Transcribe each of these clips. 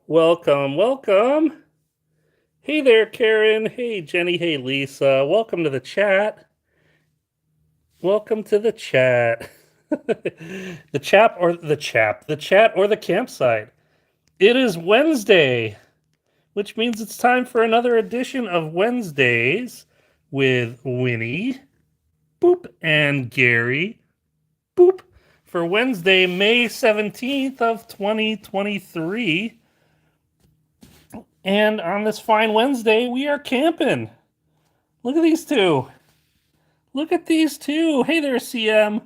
Welcome, welcome. Hey there, Karen. Hey, Jenny. Hey, Lisa. Welcome to the chat. Welcome to the chat. The chat or the campsite. It is Wednesday, which means it's time for another edition of Wednesdays with Winnie, Boop, and Gary, Boop, for Wednesday, May 17th of 2023. And on this fine Wednesday, we are camping. Look at these two. Look at these two. Hey there, CM.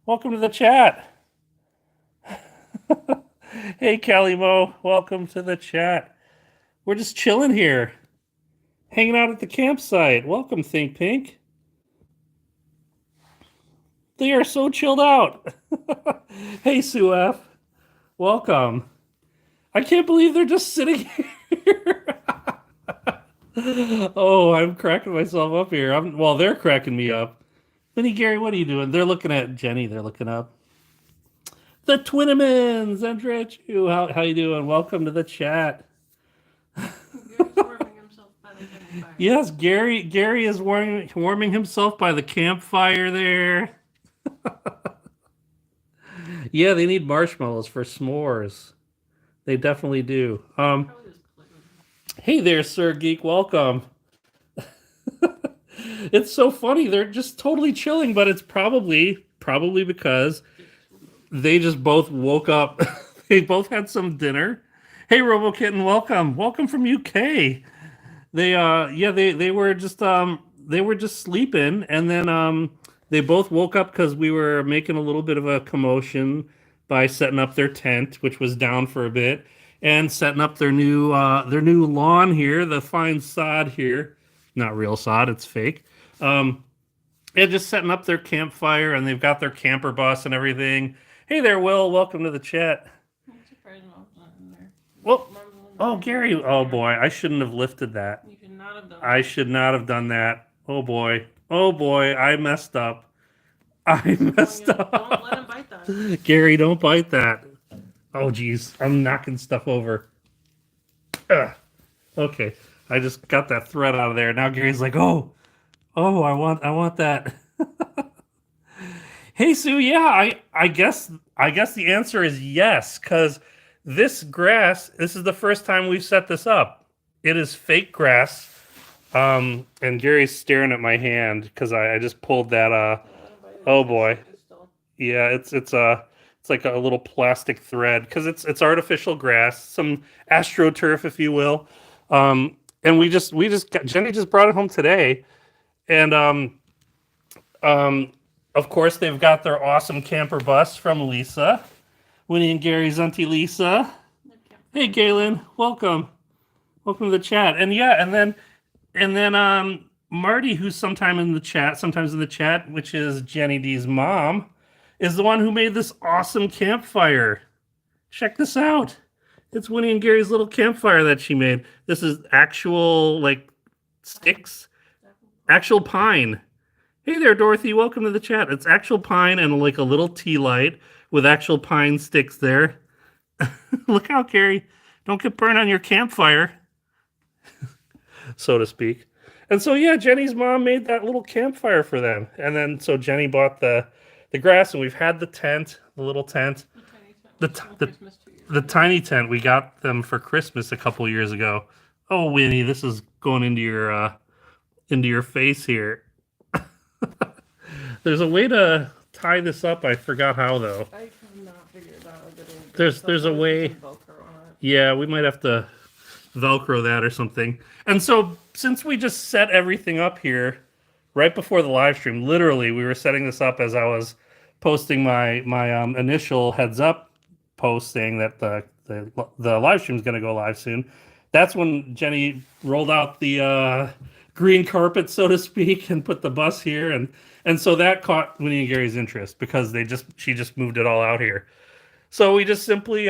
Welcome to the chat. Hey, Callie Mo. Welcome to the chat. We're just chilling here, hanging out at the campsite. Welcome, Think Pink. They are so chilled out. Hey, Sue F. Welcome. I can't believe they're just sitting here. Oh, I'm cracking myself up here. Well, they're cracking me up. Winnie Gary, what are you doing? They're looking at Jenny. They're looking up. The Twinamans, Andrea Chu. How you doing? Welcome to the chat. Gary's warming himself by the campfire. Yes, Gary is warming himself by the campfire there. Yeah, they need marshmallows for s'mores. They definitely do. Probably just Hey there, Sir Geek. Welcome. It's so funny. They're just totally chilling, but it's probably because they just both woke up. They both had some dinner. Hey, RoboKitten, welcome. Welcome from UK. They were just sleeping, and then they both woke up because we were making a little bit of a commotion by setting up their tent, which was down for a bit, and setting up their new lawn here, the fine sod here. Not real sod, it's fake. Um, yeah, just setting up their campfire, and they've got their camper bus and everything. Hey there, Will. Welcome to the chat. I'm surprised Mom's not in there. Well, Mom's in oh, there. Gary. Oh boy, I shouldn't have lifted that. You should not have done I that. should not have done that. Oh boy. Oh boy, I messed up. I messed Don't let him up. bite that. Gary, don't bite that. Oh geez, I'm knocking stuff over. Ugh. Okay, I just got that thread out of there. Now Gary's like, oh, I want that. Hey Sue, yeah, I guess the answer is yes, because this is the first time we've set this up. It is fake grass. And Gary's staring at my hand because I just pulled that Don't let him bite it. oh It's boy. still. Yeah, it's like a little plastic thread because it's artificial grass, some astroturf, if you will. And we just got, Jenny just brought it home today, and um, of course they've got their awesome camper bus from Lisa, Winnie and Gary's auntie Lisa. Their campfire. Hey Galen, welcome to the chat. And yeah, and then Marty, who's sometimes in the chat, which is Jenny D's mom, is the one who made this awesome campfire. Check this out. It's Winnie and Gary's little campfire that she made. This is actual like sticks, actual pine. Hey there, Dorothy. Welcome to the chat. It's actual pine and like a little tea light with actual pine sticks there. Look out, Gary. Don't get burned on your campfire, so to speak. And so yeah, Jenny's mom made that little campfire for them. And then so Jenny bought the grass, and we've had the tent, the little tent, The the tiny tent t- was the from Christmas 2 years the ago. tiny tent. We got them for Christmas a couple years ago. Oh, Winnie, this is going into your face here. There's a way to tie this up. I forgot how though. I have not figured out a good way to do There's a way. Velcro on it. Yeah, we might have to Velcro that or something. And so, since we just set everything up here right before the live stream, literally, we were setting this up as I was posting my initial heads up post saying that the live stream is going to go live soon. That's when Jenny rolled out the green carpet, so to speak, and put the bus here, and so that caught Winnie and Gary's interest because she just moved it all out here. So we just simply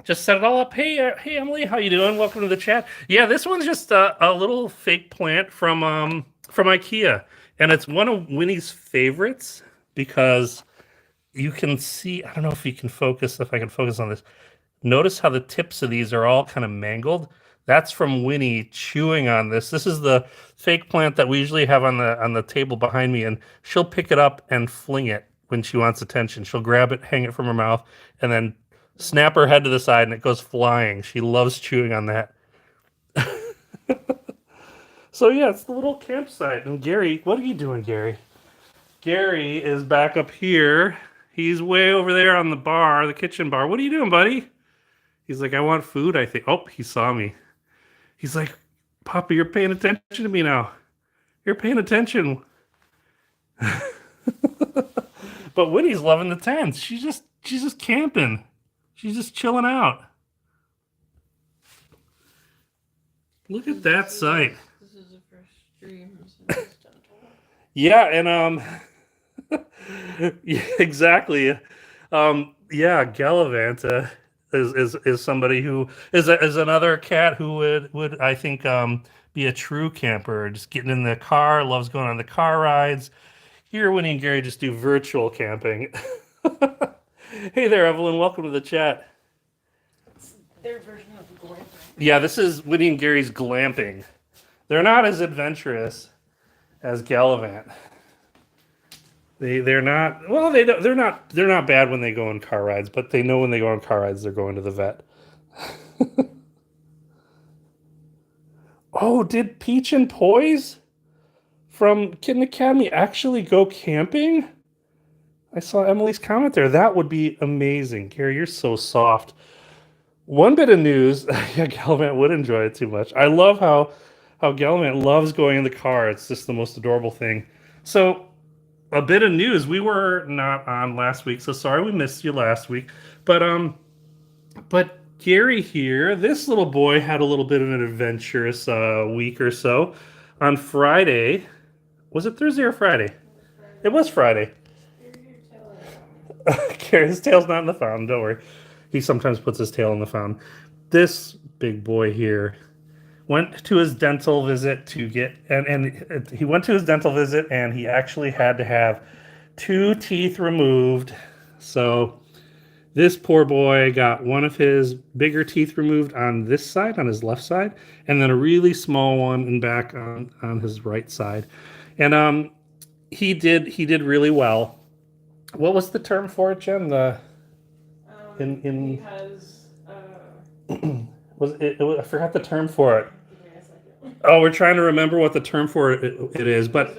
just set it all up. Hey Emily, how you doing? Welcome to the chat. Yeah, this one's just a little fake plant from IKEA, and it's one of Winnie's favorites because you can see. I don't know if you can focus. If I can focus on this, Notice how the tips of these are all kind of mangled. That's from Winnie chewing on this. This is the fake plant that we usually have on the table behind me, and she'll pick it up and fling it when she wants attention. She'll grab it, hang it from her mouth, and then snap her head to the side, and it goes flying. She loves chewing on that. So yeah, it's the little campsite. And Gary, what are you doing, Gary? Gary is back up here. He's way over there on the bar, the kitchen bar. What are you doing, buddy? He's like, I want food, I think. Oh, he saw me. He's like, Papa, you're paying attention to me now. You're paying attention. But Winnie's loving the tent. She's just camping. She's just chilling out. Look at that sight. This is the first stream since dental. Yeah, and yeah, exactly. Yeah, Gallivant is somebody who is another cat who would I think be a true camper, just getting in the car, loves going on the car rides. Here, Winnie and Gary just do virtual camping. Hey there, Evelyn. Welcome to the chat. It's their version of glamping. Yeah, this is Winnie and Gary's glamping. They're not as adventurous as Gallivant. They're not well. They're not bad when they go on car rides, but they know when they go on car rides they're going to the vet. Oh, did Peach and Poise from Kitten Academy actually go camping? I saw Emily's comment there. That would be amazing. Gary, you're so soft. One bit of news, yeah, Gallivant would enjoy it too much. I love how Gallivant loves going in the car. It's just the most adorable thing. So, a bit of news. We were not on last week, so sorry we missed you last week. But Gary here, this little boy had a little bit of an adventurous week or so. On Friday, was it Thursday or Friday? It was Friday. His tail's not in the fountain, don't worry. He sometimes puts his tail in the fountain. This big boy here went to his dental visit to get, and he went to his dental visit and he actually had to have 2 teeth removed. So this poor boy got one of his bigger teeth removed on this side, on his left side, and then a really small one in back on his right side. And he did really well. What was the term for it, Jen? He has. I forgot the term for it. Oh, we're trying to remember what the term for it is, but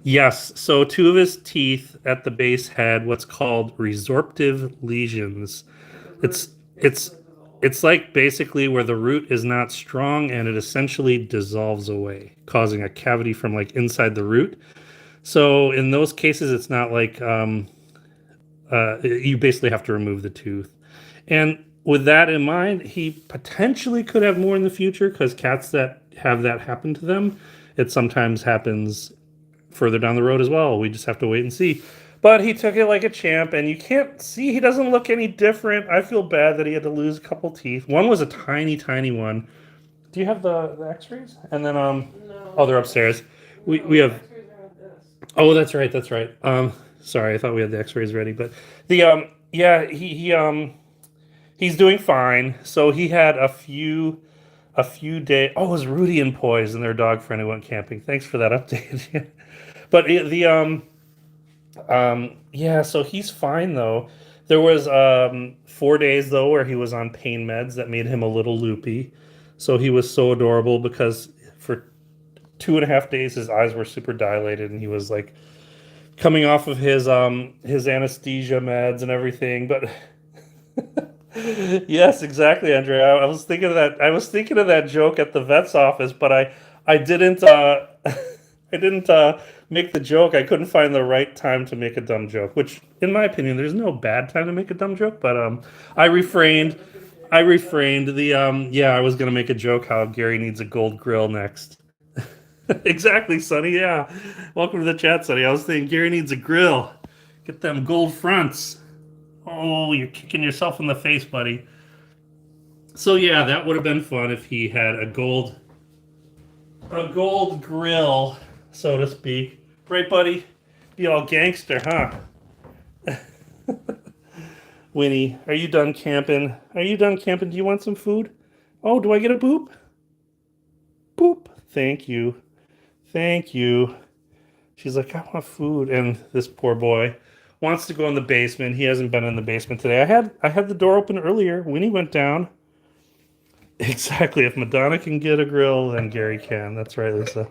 yes. So 2 of his teeth at the base had what's called resorptive lesions. It's like basically where the root is not strong and it essentially dissolves away, causing a cavity from like inside the root. So in those cases, it's not like you basically have to remove the tooth. And with that in mind, he potentially could have more in the future because cats that have that happen to them, it sometimes happens further down the road as well. We just have to wait and see. But he took it like a champ, and you can't see, he doesn't look any different. I feel bad that he had to lose a couple teeth. One was a tiny, tiny one. Do you have the x-rays? And then, No. oh, they're upstairs. We have... Oh, that's right. Sorry, I thought we had the x-rays ready. But the, yeah, he's doing fine. So he had a few days. Oh, it was Rudy and Poise and their dog friend who went camping. Thanks for that update. But yeah, so he's fine though. There was 4 days though where he was on pain meds that made him a little loopy. So he was so adorable because for 2.5 days his eyes were super dilated and he was like coming off of his anesthesia meds and everything. But yes, exactly, Andrea. I was thinking of that. I was thinking of that joke at the vet's office, but I didn't I didn't make the joke. I couldn't find the right time to make a dumb joke, which in my opinion there's no bad time to make a dumb joke, but I refrained. Yeah, I was going to make a joke how Gary needs a gold grill next. Exactly, Sonny. Yeah. Welcome to the chat, Sonny. I was thinking Gary needs a grill. Get them gold fronts. Oh, you're kicking yourself in the face, buddy. So yeah, that would have been fun if he had a gold grill, so to speak. Right, buddy? Be all gangster, huh? Winnie, are you done camping? Are you done camping? Do you want some food? Oh, do I get a boop? Boop. Thank you. Thank you. She's like, I want food. And this poor boy wants to go in the basement. He hasn't been in the basement today. I had the door open earlier. Winnie went down. Exactly. If Madonna can get a grill, then Gary can. That's right, Lisa.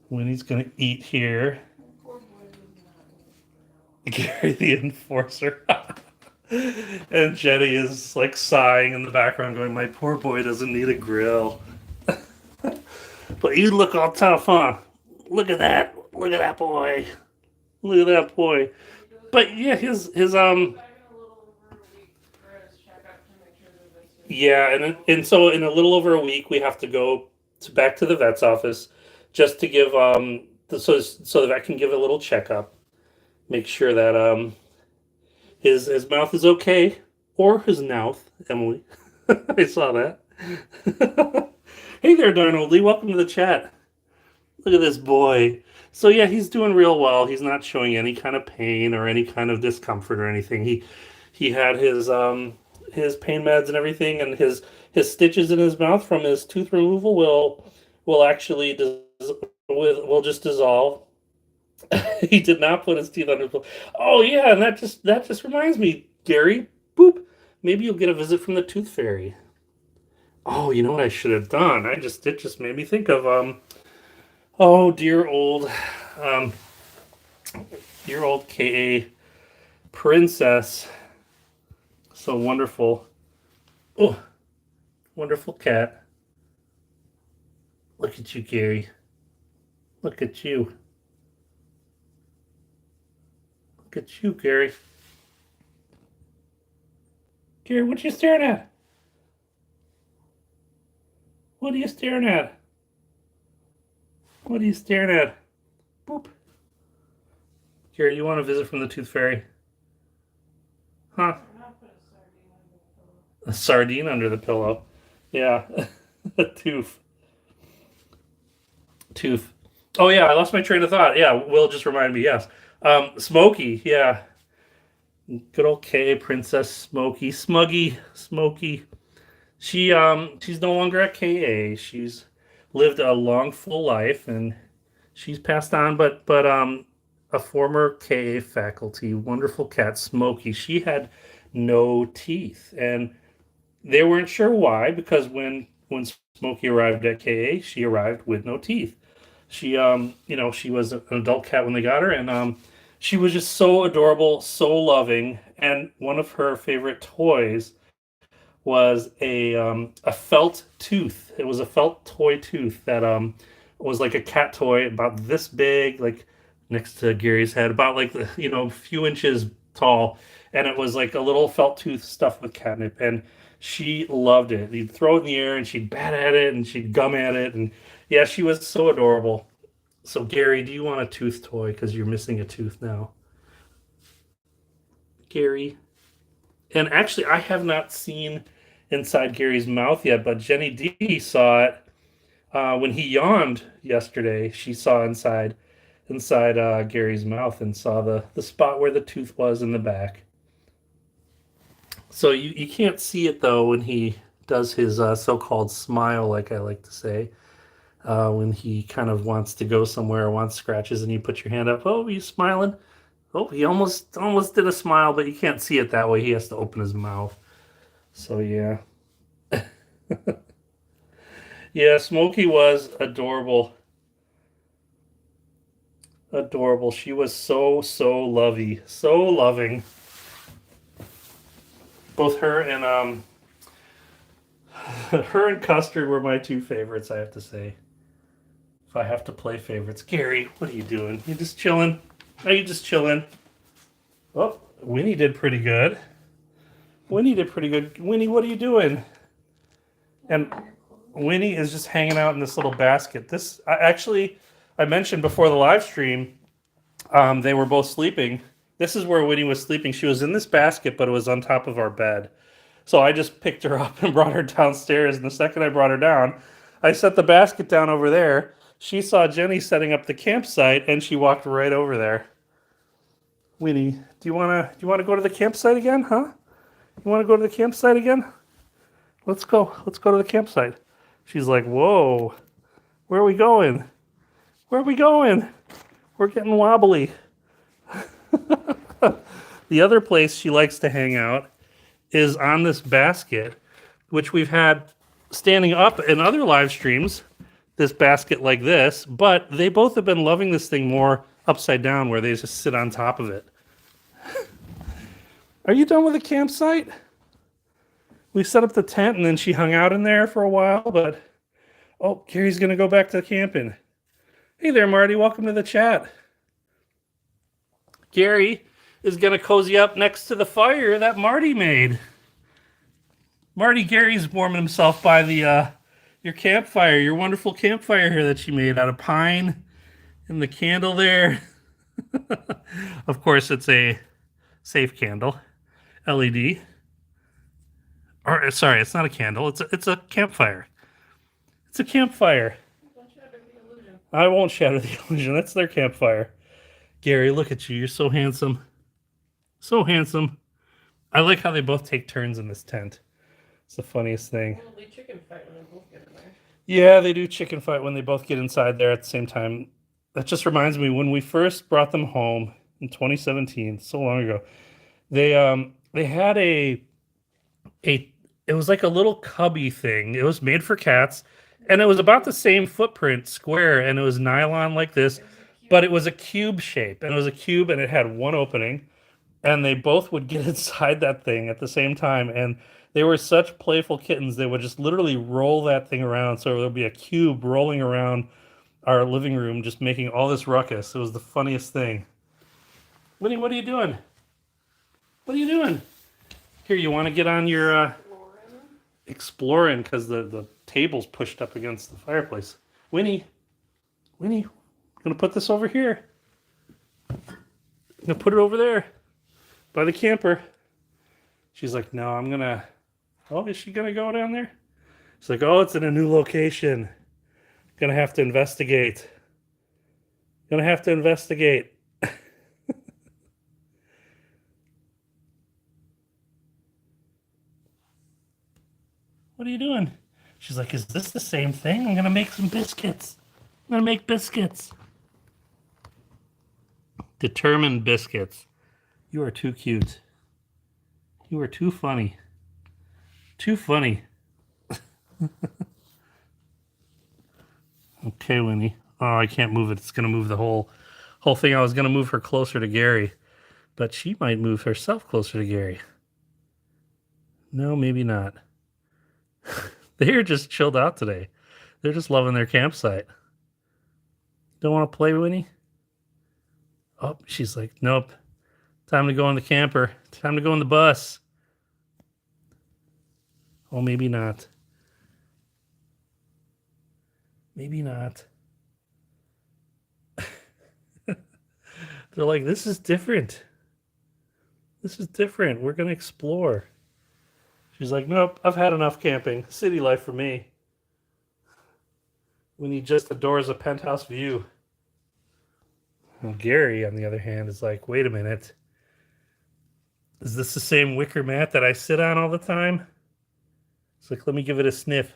Winnie's gonna eat here. Poor boy does Gary the enforcer. And Jenny is like sighing in the background, going, my poor boy doesn't need a grill. But you look all tough, huh? Look at that. Look at that boy. Look at that boy. But yeah, his back in a little over a week for his checkup to make sure that it's yeah, and so in a little over a week we have to go back to the vet's office just to give so the vet can give a little checkup, make sure that his mouth is okay, or his mouth, Emily. I saw that. Hey there, Darnold Lee. Welcome to the chat. Look at this boy. So yeah, he's doing real well. He's not showing any kind of pain or any kind of discomfort or anything. He had his pain meds and everything, and his stitches in his mouth from his tooth removal will actually will just dissolve. He did not put his teeth under. Oh yeah, and that just reminds me, Gary. Boop. Maybe you'll get a visit from the tooth fairy. Oh, you know what I should have done? It just made me think of oh um dear old KA princess. So wonderful. Oh, wonderful cat. Look at you, Gary. Look at you. Look at you, Gary. Gary, what you staring at? What are you staring at? What are you staring at? Boop. Gary, you want a visit from the tooth fairy? Huh? not put a sardine under the pillow. A sardine under the pillow. Yeah. A tooth. Tooth. Oh yeah, I lost my train of thought. Yeah, Will just reminded me. Yes, Smokey. Yeah, good old K Princess Smokey, Smokey. She's no longer at KA. She's lived a long, full life, and she's passed on. But a former KA faculty, wonderful cat Smokey. She had no teeth, and they weren't sure why because when Smokey arrived at KA, she arrived with no teeth. She was an adult cat when they got her, and she was just so adorable, so loving. And one of her favorite toys was a felt tooth. It was a felt toy tooth that was like a cat toy about this big, like next to Gary's head, about like a few inches tall, and it was like a little felt tooth stuffed with catnip, and she loved it. You'd throw it in the air, and she'd bat at it, and she'd gum at it, and yeah, she was so adorable. So Gary, do you want a tooth toy? Because you're missing a tooth now, Gary. And actually, I have not seen inside Gary's mouth yet, but Jenny D saw it when he yawned yesterday. She saw inside Gary's mouth and saw the spot where the tooth was in the back. So you can't see it though when he does his so-called smile, like I like to say. When he kind of wants to go somewhere, wants scratches, and you put your hand up. Oh, he's smiling. Oh, he almost did a smile, but you can't see it that way. He has to open his mouth. So yeah, yeah. Smokey was adorable, adorable. She was so lovey, so loving. Both her and her and Custard were my two favorites. I have to say. If I have to play favorites, Gary, what are you doing? You just chilling? Are you just chilling? Oh, Winnie did pretty good. Winnie did pretty good. Winnie, what are you doing? And Winnie is just hanging out in this little basket. I mentioned before the live stream, they were both sleeping. This is where Winnie was sleeping. She was in this basket, but it was on top of our bed. So I just picked her up and brought her downstairs. And the second I brought her down, I set the basket down over there. She saw Jenny setting up the campsite, and she walked right over there. Winnie, do you wanna go to the campsite again, huh? You wanna go to the campsite again? Let's go. Let's go to the campsite. She's like, whoa, where are we going? Where are we going? We're getting wobbly. The other place she likes to hang out is on this basket, which we've had standing up in other live streams, this basket like this, but they both have been loving this thing more upside down where they just sit on top of it. Are you done with the campsite? We set up the tent and then she hung out in there for a while, but oh, Gary's gonna go back to camping. Hey there, Marty, welcome to the chat. Gary is gonna cozy up next to the fire that Marty made. Marty, Gary's warming himself by the your campfire, your wonderful campfire here that you made out of pine and the candle there. Of course, it's a safe candle, LED. Or sorry, it's not a candle. It's a campfire. It's a campfire. Don't shatter the illusion. I won't shatter the illusion. That's their campfire. Gary, look at you. You're so handsome. So handsome. I like how they both take turns in this tent. It's the funniest thing. Well, they chicken fight when they both get in there. Yeah, they do chicken fight when they both get inside there at the same time. That just reminds me when we first brought them home in 2017, so long ago. They had a it was like a little cubby thing. It was made for cats, and it was about the same footprint, square, and it was nylon like this, but it was a cube shape, and it was a cube, and it had one opening, and they both would get inside that thing at the same time, and they were such playful kittens. They would just literally roll that thing around, so there would be a cube rolling around our living room, just making all this ruckus. It was the funniest thing. Winnie, what are you doing? What are you doing? Here, you want to get on your exploring because the table's pushed up against the fireplace. Winnie, I'm gonna put this over here. I'm gonna put it over there by the camper. She's like, no, I'm gonna. Oh, is she gonna go down there? She's like, oh, it's in a new location. Gonna have to investigate. Gonna have to investigate. What are you doing? She's like, is this the same thing? I'm gonna make some biscuits. I'm gonna make biscuits. Determined biscuits. You are too cute. You are too funny. Too funny. Okay, Winnie. Oh, I can't move it. It's gonna move the whole thing. I was gonna move her closer to Gary, but she might move herself closer to Gary. No, maybe not. They're just chilled out today. They're just loving their campsite. Don't want to play, Winnie? Oh, she's like, nope. Time to go in the camper. Time to go in the bus. Oh, maybe not. Maybe not. They're like, this is different. This is different. We're going to explore. She's like, nope, I've had enough camping. City life for me. Winnie just adores a penthouse view. Well, Gary, on the other hand, is like, wait a minute. Is this the same wicker mat that I sit on all the time? It's like, let me give it a sniff.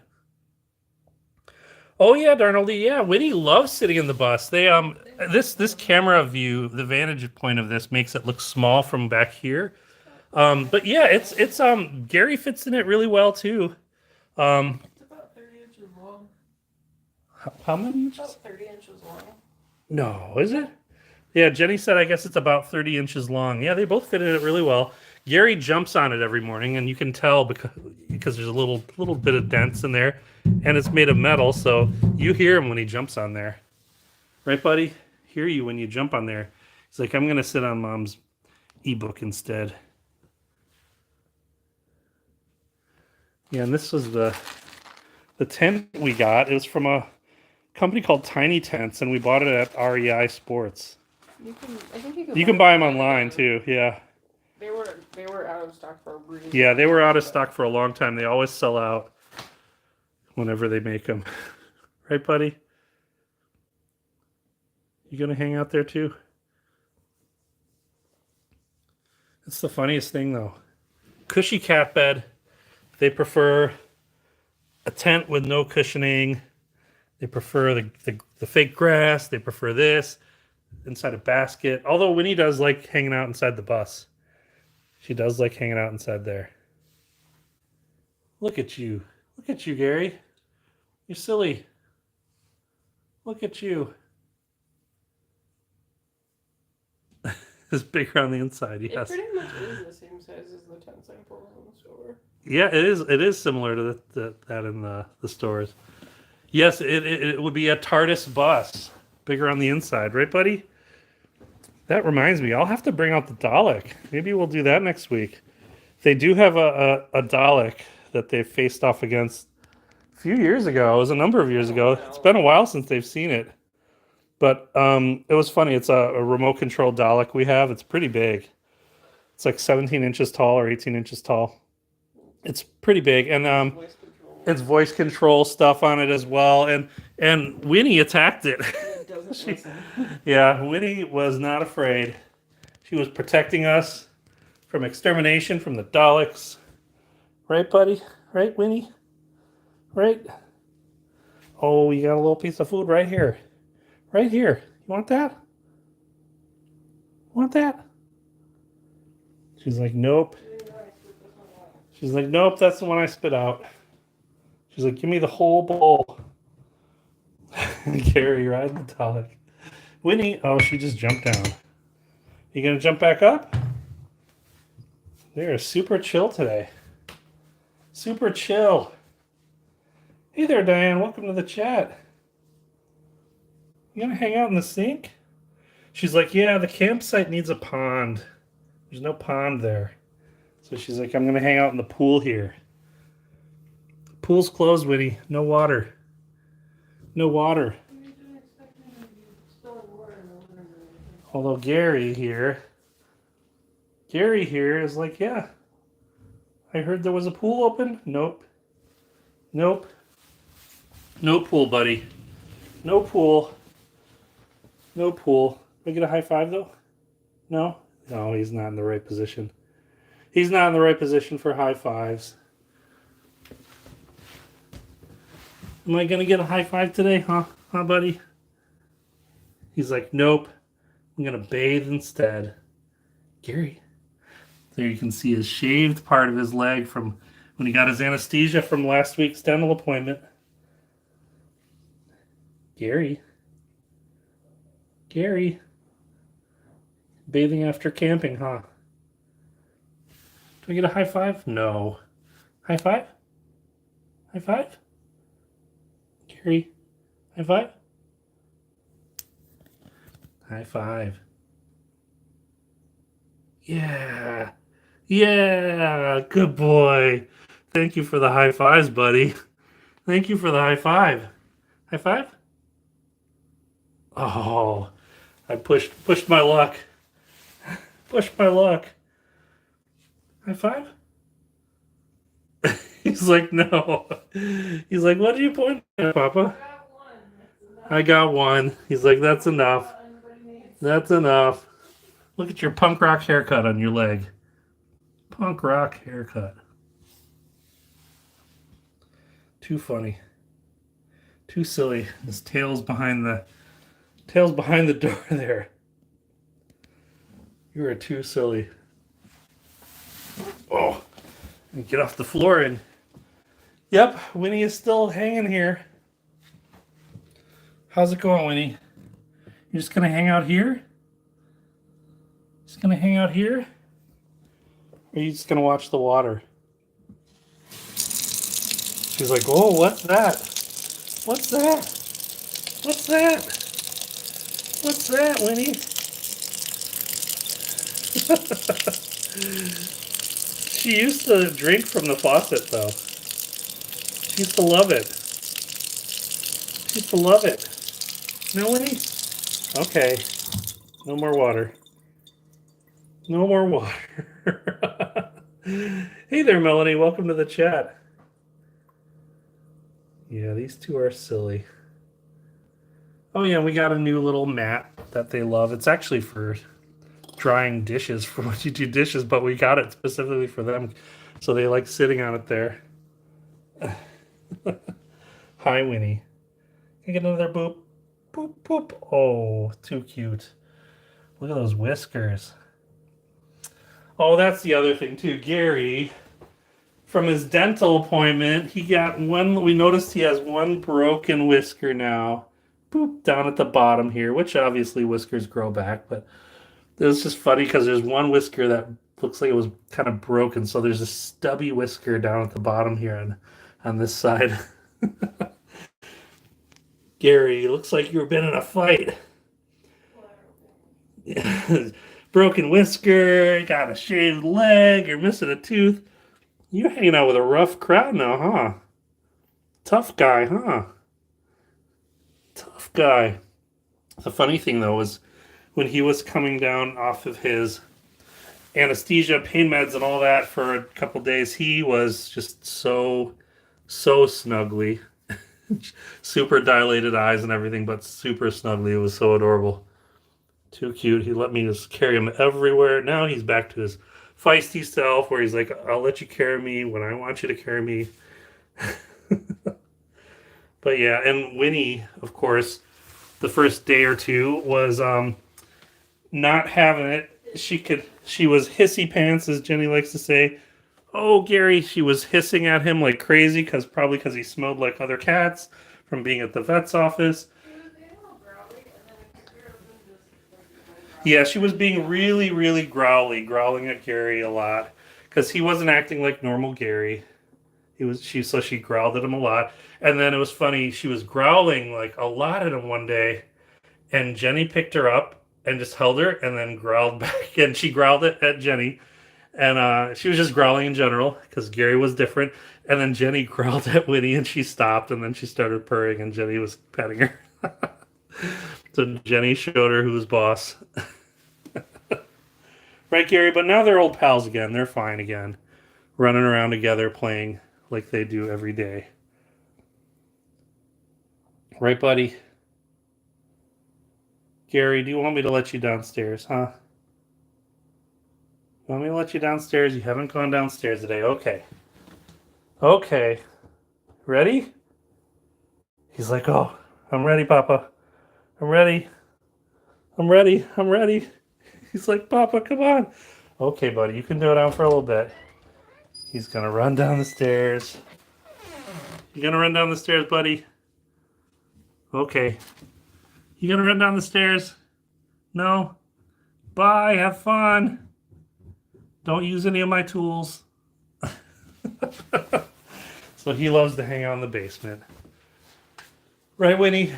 Oh yeah, Darnold. Yeah, Winnie loves sitting in the bus. They this camera view, the vantage point of this makes it look small from back here. But yeah, it's Gary fits in it really well too. It's about 30 inches long. How many inches? About 30 inches long. No, is it? Yeah, Jenny said I guess it's about 30 inches long. Yeah, they both fit in it really well. Gary jumps on it every morning, and you can tell because there's a little bit of dents in there, and it's made of metal, so you hear him when he jumps on there. Right, buddy? Hear you when you jump on there. He's like, I'm gonna sit on Mom's ebook instead. Yeah, and this was the tent we got. It was from a company called Tiny Tents, and we bought it at REI Sports. I think You can buy them online too. Yeah. They were out of stock for a really Yeah, they were out of stock for a long time. They always sell out whenever they make them. Right, buddy? You gonna hang out there too? It's the funniest thing though. Cushy cat bed. They prefer a tent with no cushioning. They prefer the fake grass. They prefer this inside a basket. Although Winnie does like hanging out inside the bus. She does like hanging out inside there. Look at you. Look at you, Gary. You're silly. Look at you. It's bigger on the inside, yes. It pretty much is the same size as the tents I pulled in the store. Yeah, it is. It is similar to that in the stores. Yes, it would be a TARDIS bus, bigger on the inside, right, buddy? That reminds me, I'll have to bring out the Dalek. Maybe we'll do that next week. They do have a Dalek that they faced off against a few years ago. It was a number of years ago. It's been a while since they've seen it. But it was funny. It's a remote control Dalek we have. It's pretty big. It's like 17 inches tall or 18 inches tall. It's pretty big. And Voice control. it's voice control stuff on it as well. And Winnie attacked it. It doesn't listen. Yeah, Winnie was not afraid. She was protecting us from extermination from the Daleks. Right, buddy? Right, Winnie? Right? Oh, you got a little piece of food right here. Right here. You want that? Want that? She's like, nope. She's like, nope, that's the one I spit out. She's like, give me the whole bowl. Gary riding the Dalek. Winnie, oh, she just jumped down. You gonna jump back up? They are super chill today. Super chill. Hey there, Diane. Welcome to the chat. You gonna hang out in the sink? She's like, yeah, the campsite needs a pond. There's no pond there. So she's like, I'm gonna hang out in the pool here. Pool's closed, Winnie. No water. No water. Although Gary here is like, yeah. I heard there was a pool open. Nope. Nope. No pool, buddy. No pool. No pool. Can I get a high five, though? No? No, he's not in the right position. He's not in the right position for high fives. Am I going to get a high five today, huh? Huh, buddy? He's like, nope. I'm going to bathe instead. Gary. There you can see his shaved part of his leg from when he got his anesthesia from last week's dental appointment. Gary. Gary. Bathing after camping, huh? Do I get a high five? No. High five? High five? Gary. High five? High five. Yeah. Yeah. Good boy. Thank you for the high fives, buddy. Thank you for the high five. High five? Oh, I pushed my luck. Pushed my luck. High five? He's like, no. He's like, what are you pointing at, Papa? I got one. He's like, that's enough. That's enough. Look at your punk rock haircut on your leg. Punk rock haircut. Too funny. Too silly. His tail's behind the door there. You are too silly. Oh, get off the floor and. Yep, Winnie is still hanging here. How's it going, Winnie? You're just gonna hang out here? Just gonna hang out here? Or are you just gonna watch the water? She's like, oh, what's that? What's that? What's that? What's that, Winnie? She used to drink from the faucet, though. She used to love it. She used to love it. No, Winnie? Okay. No more water. No more water. Hey there, Melanie. Welcome to the chat. Yeah, these two are silly. Oh, yeah, we got a new little mat that they love. It's actually for drying dishes for when you do dishes, but we got it specifically for them, so they like sitting on it there. Hi, Winnie. Can I get another boop? Boop, boop. Oh, too cute. Look at those whiskers. Oh, that's the other thing, too. Gary, from his dental appointment, he got one. We noticed he has one broken whisker now. Boop, down at the bottom here, which obviously whiskers grow back, but it was just funny because there's one whisker that looks like it was kind of broken. So there's a stubby whisker down at the bottom here on this side. Gary, looks like you've been in a fight. Broken whisker, got a shaved leg, you're missing a tooth. You're hanging out with a rough crowd now, huh? Tough guy, huh? Tough guy. The funny thing, though, was when he was coming down off of his anesthesia, pain meds, and all that for a couple days, he was just so snuggly. Super dilated eyes and everything, but super snuggly. It was so adorable. Too cute. He let me just carry him everywhere. Now he's back to his feisty self where he's like, I'll let you carry me when I want you to carry me. But yeah, and Winnie, of course, the first day or two was not having it. She was hissy pants, as Jenny likes to say. Oh, Gary, she was hissing at him like crazy probably because he smelled like other cats from being at the vet's office. Yeah, she was being really, really growling at Gary a lot because he wasn't acting like normal Gary. So she growled at him a lot, and then it was funny. She was growling like a lot at him one day, and Jenny picked her up and just held her, and then growled back, and she growled at Jenny, and she was just growling in general because Gary was different. And then Jenny growled at Winnie, and she stopped, and then she started purring, and Jenny was petting her. So Jenny showed her who was boss. Right, Gary? But now they're old pals again. They're fine again. Running around together, playing like they do every day. Right, buddy? Gary, do you want me to let you downstairs, huh? You want me to let you downstairs? You haven't gone downstairs today. Okay. Okay. Ready? He's like, oh, I'm ready, Papa. I'm ready. I'm ready. I'm ready. He's like, Papa, come on. Okay, buddy, you can do it out for a little bit. He's going to run down the stairs. You going to run down the stairs, buddy? Okay. You going to run down the stairs? No? Bye. Have fun. Don't use any of my tools. So he loves to hang out in the basement. Right, Winnie?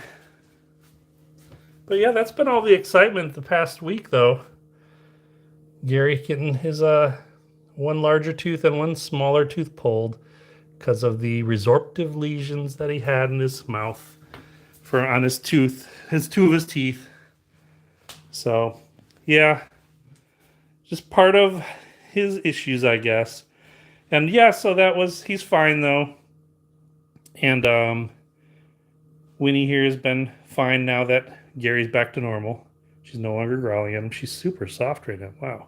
But yeah, that's been all the excitement the past week, though. Gary getting his one larger tooth and one smaller tooth pulled because of the resorptive lesions that he had in his mouth on his tooth, two of his teeth. So, yeah, just part of his issues, I guess. And yeah, so he's fine though. And Winnie here has been fine now that Gary's back to normal. She's no longer growling at him. She's super soft right now. Wow.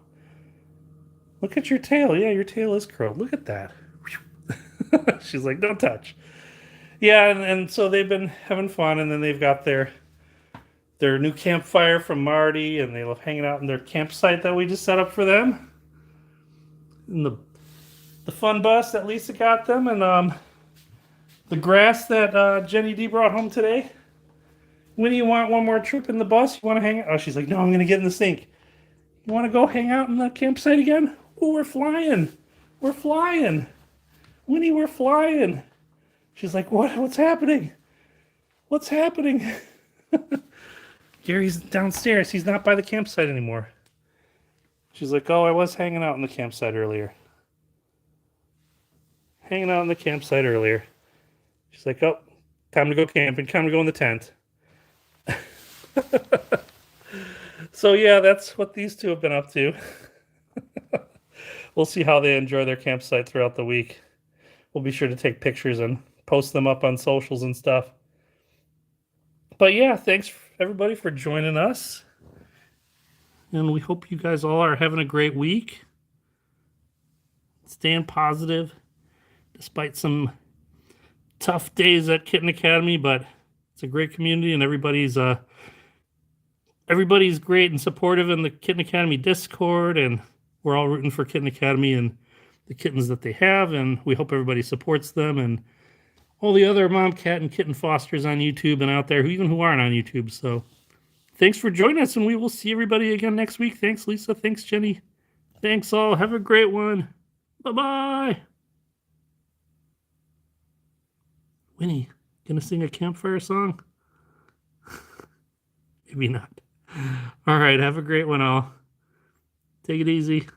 Look at your tail. Yeah, your tail is curled. Look at that. She's like, don't touch. Yeah, and so they've been having fun, and then they've got their new campfire from Marty, and they love hanging out in their campsite that we just set up for them. And the fun bus that Lisa got them, and the grass that Jenny D brought home today. When do you want one more trip in the bus? You want to hang out? Oh, she's like, no, I'm going to get in the sink. You want to go hang out in the campsite again? Oh, we're flying. We're flying. Winnie, we're flying. She's like, what? What's happening? What's happening? Gary's downstairs. He's not by the campsite anymore. She's like, oh, I was hanging out in the campsite earlier. Hanging out in the campsite earlier. She's like, oh, time to go camping. Time to go in the tent. So yeah, that's what these two have been up to. We'll see how they enjoy their campsite throughout the week. We'll be sure to take pictures and post them up on socials and stuff. But yeah, thanks everybody for joining us. And we hope you guys all are having a great week. Staying positive despite some tough days at Kitten Academy, but it's a great community and everybody's great and supportive in the Kitten Academy Discord, and we're all rooting for Kitten Academy and the kittens that they have, and we hope everybody supports them and all the other mom cat and kitten fosters on YouTube and out there who aren't on YouTube. So thanks for joining us, and we will see everybody again next week. Thanks, Lisa. Thanks, Jenny. Thanks all. Have a great one. Bye-bye. Winnie, gonna sing a campfire song? Maybe not. All right, have a great one all. Take it easy.